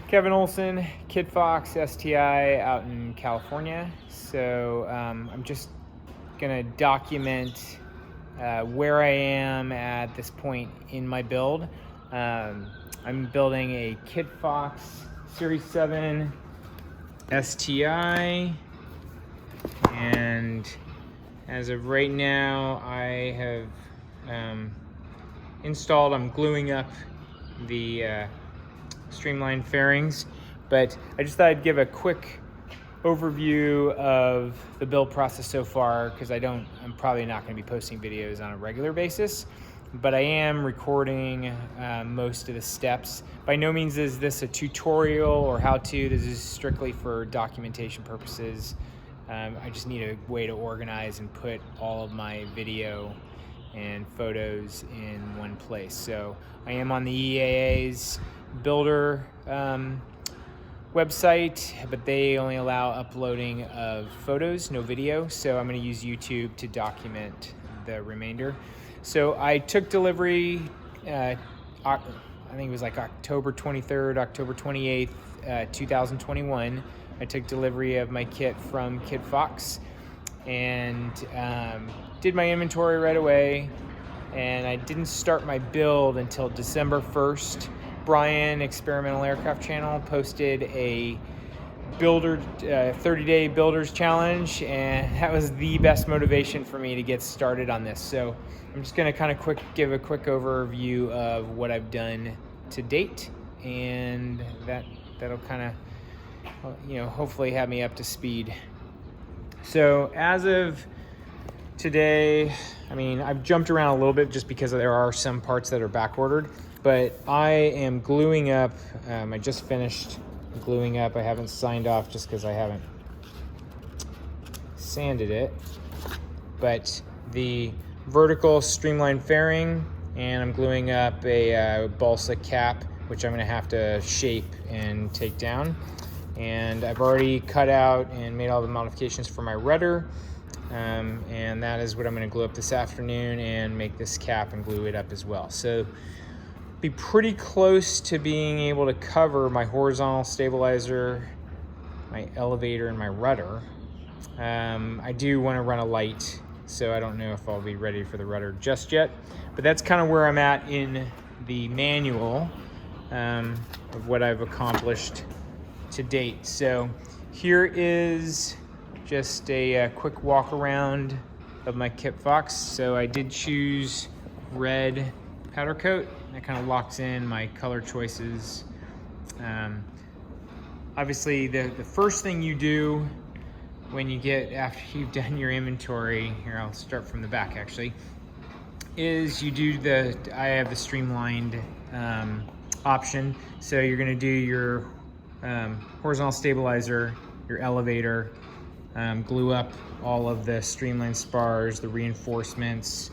Kevin Olson, KitFox STI out in California. So I'm just gonna document where I am at this point in my build. I'm building a KitFox Series 7 STI, and as of right now I have installed, I'm gluing up the streamlined fairings, but I just thought I'd give a quick overview of the build process so far, because I'm probably not going to be posting videos on a regular basis, but I am recording most of the steps. By no means is this a tutorial or how-to. This is strictly for documentation purposes. I just need a way to organize and put all of my video and photos in one place. So I am on the EAA's builder website, but they only allow uploading of photos, no video. So I'm going to use YouTube to document the remainder. So I took delivery, I think it was like October 23rd, October 28th, 2021. I took delivery of my kit from KitFox and did my inventory right away. And I didn't start my build until December 1st. Brian, Experimental Aircraft Channel, posted a builder 30-day builders challenge, and that was the best motivation for me to get started on this. So I'm just going to kind of give a quick overview of what I've done to date, and that'll kind of hopefully have me up to speed. So as of today, I mean, I've jumped around a little bit just because there are some parts that are back ordered, but I am gluing up. I just finished gluing up. I haven't signed off just because I haven't sanded it, but the vertical streamlined fairing, and I'm gluing up a balsa cap, which I'm going to have to shape and take down. And I've already cut out and made all the modifications for my rudder. And that is what I'm going to glue up this afternoon, and make this cap and glue it up as well. So be pretty close to being able to cover my horizontal stabilizer, my elevator, and my rudder. I do want to run a light, so I don't know if I'll be ready for the rudder just yet, but that's kind of where I'm at in the manual of what I've accomplished to date. So here is just a quick walk around of my KitFox. So I did choose red powder coat. That kind of locks in my color choices. Obviously the first thing you do when you after you've done your inventory, here I'll start from the back actually, is you do I have the streamlined option. So you're gonna do your horizontal stabilizer, your elevator, glue up all of the streamlined spars, the reinforcements,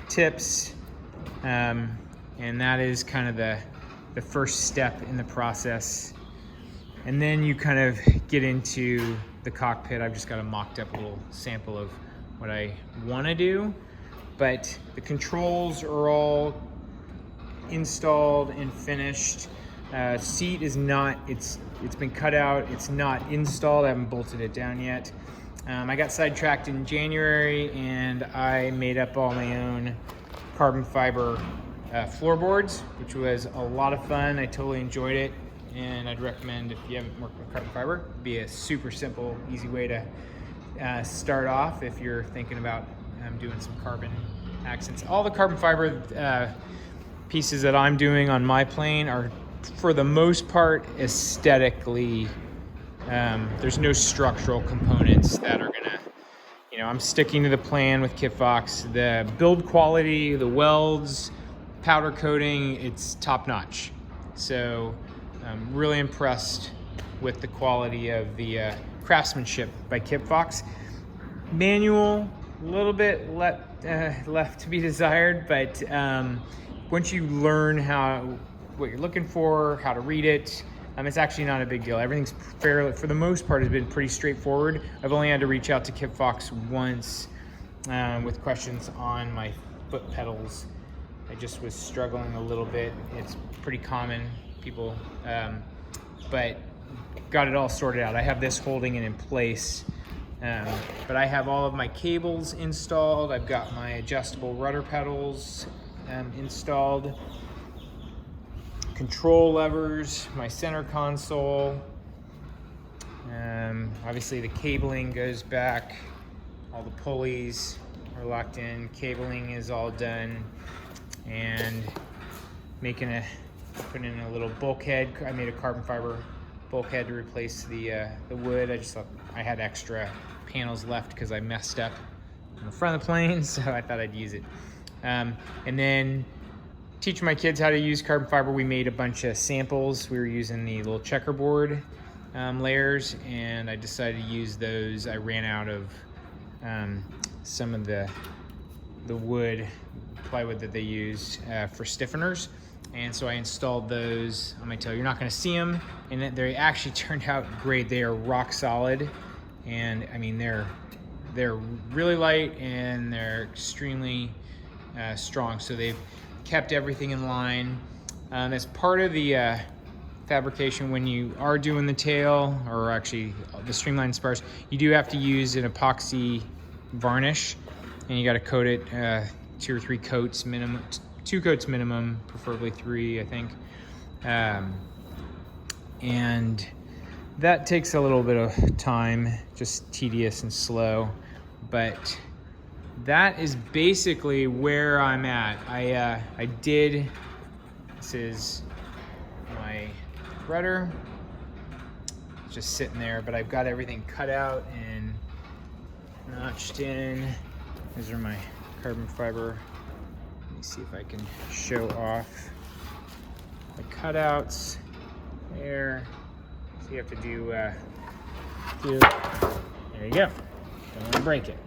tips, and that is kind of the first step in the process. And then you kind of get into the cockpit. I've just got a mocked up little sample of what I want to do, but the controls are all installed and finished. Seat is not, it's been cut out, it's not installed, I haven't bolted it down yet. I got sidetracked in January, and I made up all my own carbon fiber floorboards, which was a lot of fun. I totally enjoyed it, and I'd recommend, if you haven't worked with carbon fiber, it'd be a super simple, easy way to start off if you're thinking about doing some carbon accents. All the carbon fiber pieces that I'm doing on my plane are, for the most part, aesthetically, there's no structural components that are gonna, I'm sticking to the plan with KitFox. The build quality, the welds, powder coating, it's top notch. So I'm really impressed with the quality of the craftsmanship by KitFox. Manual, a little bit left to be desired, but once you learn what you're looking for, how to read it, it's actually not a big deal. Everything's fairly, for the most part, has been pretty straightforward. I've only had to reach out to KitFox once with questions on my foot pedals. I just was struggling a little bit. It's pretty common. People but got it all sorted out. I have this holding it in place, but I have all of my cables installed. I've got my adjustable rudder pedals installed, control levers, my center console. Obviously the cabling goes back, all the pulleys are locked in, cabling is all done, and putting in a little bulkhead. I made a carbon fiber bulkhead to replace the wood. I just thought I had extra panels left because I messed up on the front of the plane, so I thought I'd use it. And then teaching my kids how to use carbon fiber, we made a bunch of samples. We were using the little checkerboard layers, and I decided to use those. I ran out of some of the plywood that they use for stiffeners, and so I installed those on my tail. You're not going to see them, and they actually turned out great. They are rock solid, and I mean they're really light and they're extremely strong. So they've kept everything in line. As part of the fabrication, when you are doing the tail, or actually the streamlined spars, you do have to use an epoxy varnish, and you got to coat it 2 or 3 coats minimum, 2 coats minimum, preferably 3, I think. And that takes a little bit of time, just tedious and slow, but that is basically where I'm at. This is my rudder, just sitting there, but I've got everything cut out and notched in. These are my carbon fiber. Let me see if I can show off the cutouts there. So you have to do, there you go. Don't want to break it.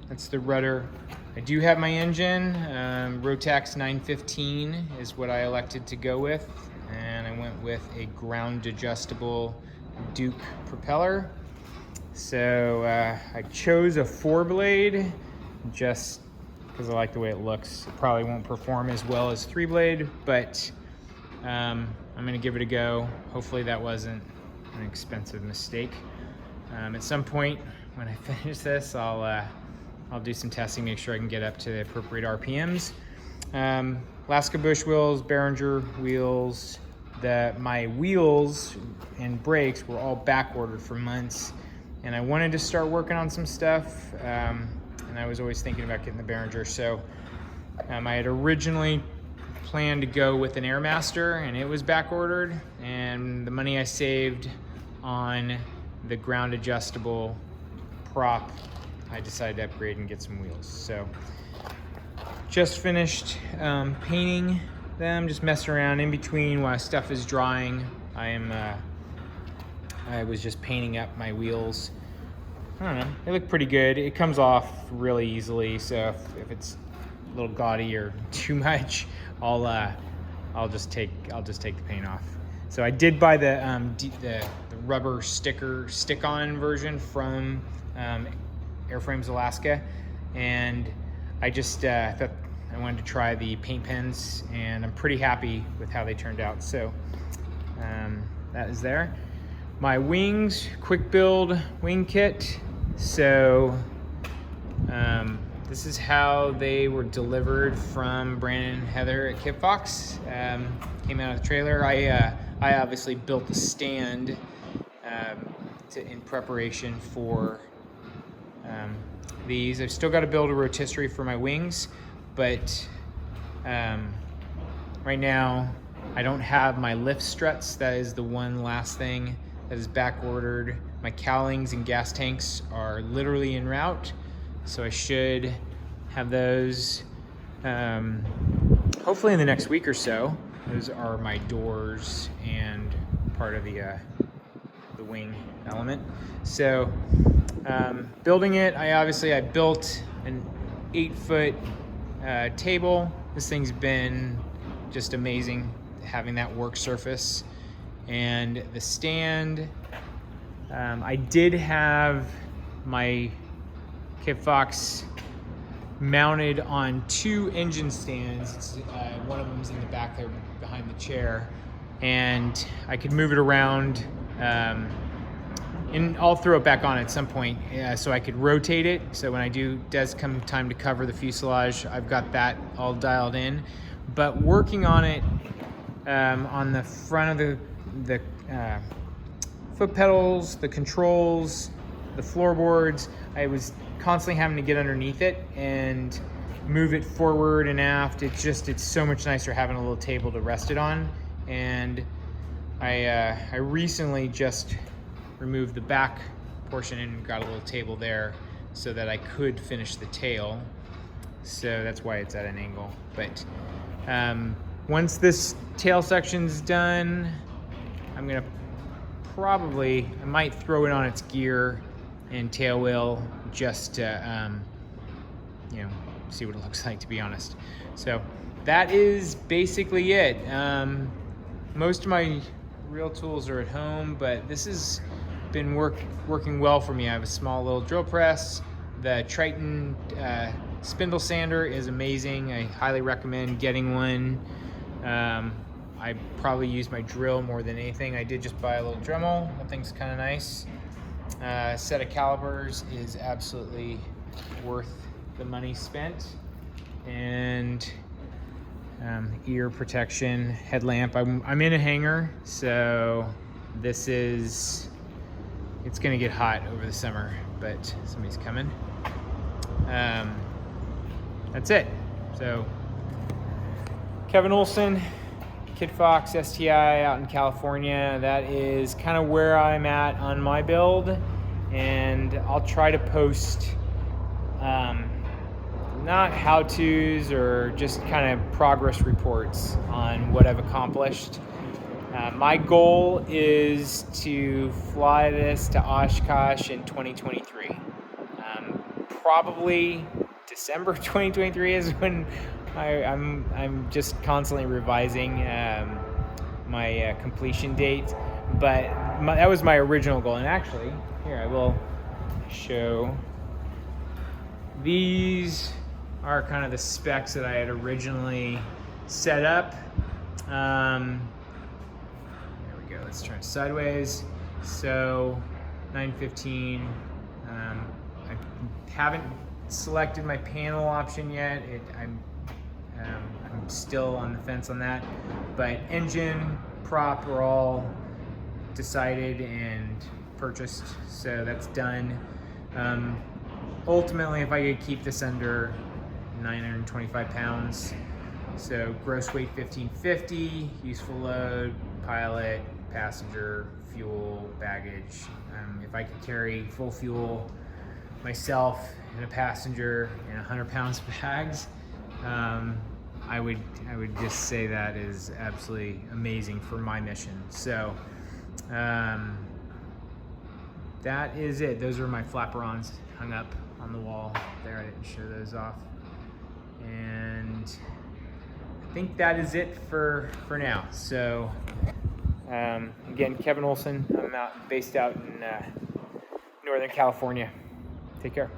That's the rudder. I do have my engine. Rotax 915 is what I elected to go with, and I went with a ground adjustable Duke propeller. So I chose a 4-blade just because I like the way it looks. It probably won't perform as well as 3-blade, but I'm gonna give it a go. Hopefully that wasn't an expensive mistake. At some point when I finish this, I'll do some testing, make sure I can get up to the appropriate RPMs. Alaska Bush wheels, Behringer wheels. My wheels and brakes were all back ordered for months, and I wanted to start working on some stuff, and I was always thinking about getting the Behringer. So I had originally planned to go with an Airmaster, and it was back ordered, and the money I saved on the ground adjustable prop, I decided to upgrade and get some wheels. So just finished painting them, just messing around in between while stuff is drying. I was just painting up my wheels. I don't know, they look pretty good. It comes off really easily, so if it's a little gaudy or too much, I'll just take the paint off. So I did buy the rubber stick-on version from Airframes Alaska, and I just thought I wanted to try the paint pens, and I'm pretty happy with how they turned out. So that is there. My wings, quick build wing kit. So this is how they were delivered from Brandon and Heather at KitFox. Came out of the trailer. I obviously built the stand in preparation for these. I've still got to build a rotisserie for my wings, but right now I don't have my lift struts. That is the one last thing that is back ordered. My cowlings and gas tanks are literally en route, so I should have those hopefully in the next week or so. Those are my doors and part of the wing element. So building it, I built an 8-foot table. This thing's been just amazing having that work surface. And the stand, I did have my KitFox mounted on 2 engine stands. One of them's in the back there behind the chair, and I could move it around, and I'll throw it back on at some point, so I could rotate it. So when does come time to cover the fuselage, I've got that all dialed in. But working on it, on the front of the foot pedals, the controls, the floorboards, I was constantly having to get underneath it and move it forward and aft. It's so much nicer having a little table to rest it on. And I recently just removed the back portion and got a little table there so that I could finish the tail. So that's why it's at an angle. But once this tail section's done, I'm gonna I might throw it on its gear and tail wheel just to see what it looks like, to be honest. So that is basically it. Most of my real tools are at home, but this has been working well for me. I have a small little drill press. The Triton spindle sander is amazing. I highly recommend getting one. I probably use my drill more than anything. I did just buy a little Dremel. That thing's kind of nice. A set of calipers is absolutely worth the money spent. And ear protection, headlamp. I'm in a hangar, so it's gonna get hot over the summer, but somebody's coming. That's it. So Kevin Olson, KitFox STI out in California. That is kind of where I'm at on my build, and I'll try to post not how-tos or just kind of progress reports on what I've accomplished. My goal is to fly this to Oshkosh in 2023. Probably December 2023 is when I'm just constantly revising my completion date, but that was my original goal. And actually, here I will show. These are kind of the specs that I had originally set up. There we go. Let's turn sideways. So 915. I haven't selected my panel option yet. I'm still on the fence on that, but engine, prop are all decided and purchased, so that's done. Ultimately, if I could keep this under 925 pounds, so gross weight 1550, useful load, pilot, passenger, fuel, baggage. If I could carry full fuel myself and a passenger and 100 pounds of bags, I would just say that is absolutely amazing for my mission. So that is it. Those are my flaperons hung up on the wall there. I didn't show those off. And I think that is it for now. So again, Kevin Olson. I'm based out in Northern California. Take care.